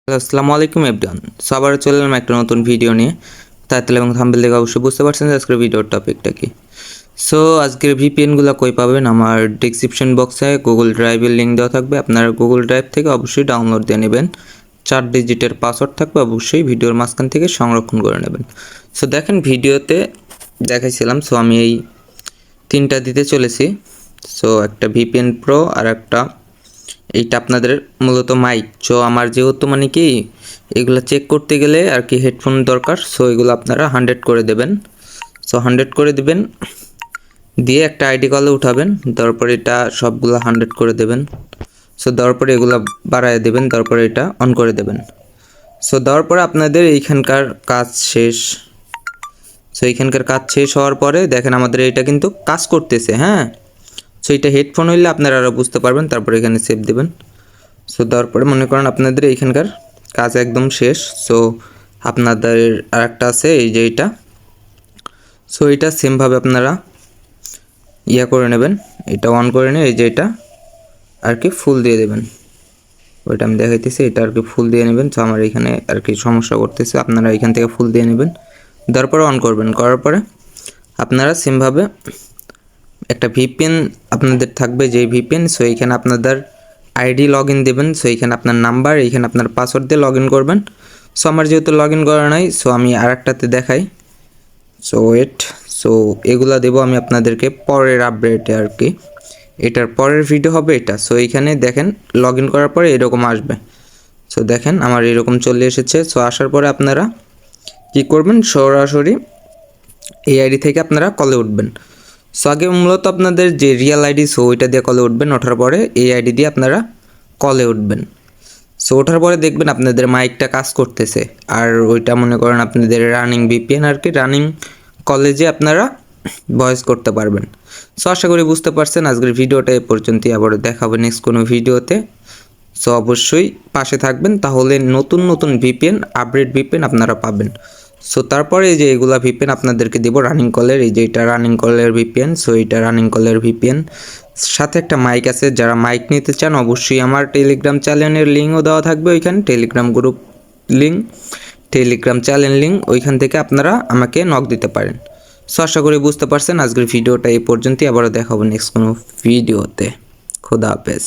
আসসালামু আলাইকুম everyone. So আবার চলে এলাম একটা নতুন ভিডিও নিয়ে। টাইটেল এবং থাম্বনেল দেখে অবশ্যই বুঝতে পারছেন যে আজকের ভিডিওর টপিকটা কি। সো আজকের ভিপিএনগুলো কই পাবেন, আমার ডেসক্রিপশন বক্সে গুগল ড্রাইভের লিঙ্ক দেওয়া থাকবে। আপনারা গুগল ড্রাইভ থেকে অবশ্যই ডাউনলোড দিয়ে নেবেন। 4 ডিজিটের পাসওয়ার্ড থাকবে, অবশ্যই ভিডিওর মাঝখান থেকে সংরক্ষণ করে নেবেন। সো দেখেন ভিডিওতে দেখাইছিলাম। সো আমি এই 3টা দিতে চলেছি। সো একটা ভিপিএন প্রো আর একটা এইটা আপনাদের মূলত মাইক। সো আমার যেহেতু মানে কি এগুলো চেক করতে গেলে আর কি হেডফোন দরকার। সো এগুলো আপনারা 100 করে দেবেন। সো 100 করে দিবেন, দিয়ে একটা আইডি কলে উঠাবেন। তারপরে এটা সবগুলো 100 করে দেবেন। সো দেওয়ার পরে এগুলো বাড়ায় দেবেন, তারপরে এটা অন করে দেবেন। সো দেওয়ার পরে আপনাদের এইখানকার কাজ শেষ। সো এইখানকার কাজ শেষ হওয়ার পরে দেখেন আমাদের এটা কিন্তু কাজ করতেছে। হ্যাঁ, সো এটা হেডফোন হইলে আপনারা আরও বুঝতে পারবেন। তারপরে এখানে সেভ দেবেন। সো দেওয়ার পরে মনে করেন আপনাদের এইখানকার কাজ একদম শেষ। সো আপনাদের আরেকটা আছে এই যে এটা। সো এটা সেমভাবে আপনারা করে নেবেন, এটা অন করে নিয়ে এই যে এটা আর কি ফুল দিয়ে দেবেন। ওইটা আমি দেখাইতেছি, এটা আর কি ফুল দিয়ে নেবেন। সো আমার এখানে আর কি সমস্যা করতেছে, আপনারা এখান থেকে ফুল দিয়ে নেবেন। দেওয়ার পরে অন করবেন। করার পরে আপনারা সেমভাবে একটা ভিপিএন আপনাদের থাকবে, যেই ভিপিএন। সো এইখানে আপনাদের আইডি লগ ইন দেবেন। সো এইখানে আপনার নাম্বার, এইখানে আপনার পাসওয়ার্ড দিয়ে লগ ইন করবেন। সো আমার যেহেতু লগ ইন করা নাই, সো আমি আরেকটাতে দেখাই। সো ওয়েট, সো এগুলা দেবো আমি আপনাদেরকে পরের আপডেটে আর কি। এটার পরের ভিডিও হবে এটা। সো এইখানে দেখেন লগ ইন করার পরে এরকম আসবে। সো দেখেন আমার এরকম চলে এসেছে। সো আসার পরে আপনারা কী করবেন, সরাসরি এই আইডি থেকে আপনারা কলে উঠবেন। সো আগে মূলত আপনাদের যে রিয়েল আইডি, সো ওইটা দিয়ে কলে উঠবেন। ওঠার পরে এই আইডি দিয়ে আপনারা কলে উঠবেন। সো ওঠার পরে দেখবেন আপনাদের মাইকটা কাজ করতেছে। আর ওইটা মনে করেন আপনাদের রানিং ভিপিএন আর কি, রানিং কলেজে আপনারা ভয়েস করতে পারবেন। সো আশা করি বুঝতে পারছেন। আজকের ভিডিওটা এ পর্যন্তই, আবারও দেখাবো নেক্সট কোনো ভিডিওতে। সো অবশ্যই পাশে থাকবেন, তাহলে নতুন নতুন ভিপিএন আপডেট ভিপিএন আপনারা পাবেন। সো তারপরে এই যে এগুলা ভিপিএন আপনাদেরকে দেবো রানিং কলের, এই যে এটা রানিং কলের ভিপিএন। সো এটা রানিং কলের ভিপিএন, সাথে একটা মাইক আছে। যারা মাইক নিতে চান অবশ্যই আমার টেলিগ্রাম চ্যানেলের লিঙ্কও দেওয়া থাকবে ওইখানে, Telegram group link, Telegram channel link, ওইখান থেকে আপনারা আমাকে নক দিতে পারেন। সো আশা করি বুঝতে পারছেন। আজকের ভিডিওটা এই পর্যন্তই, আবারও দেখাবো নেক্সট কোনো ভিডিওতে। খোদা হাফেজ।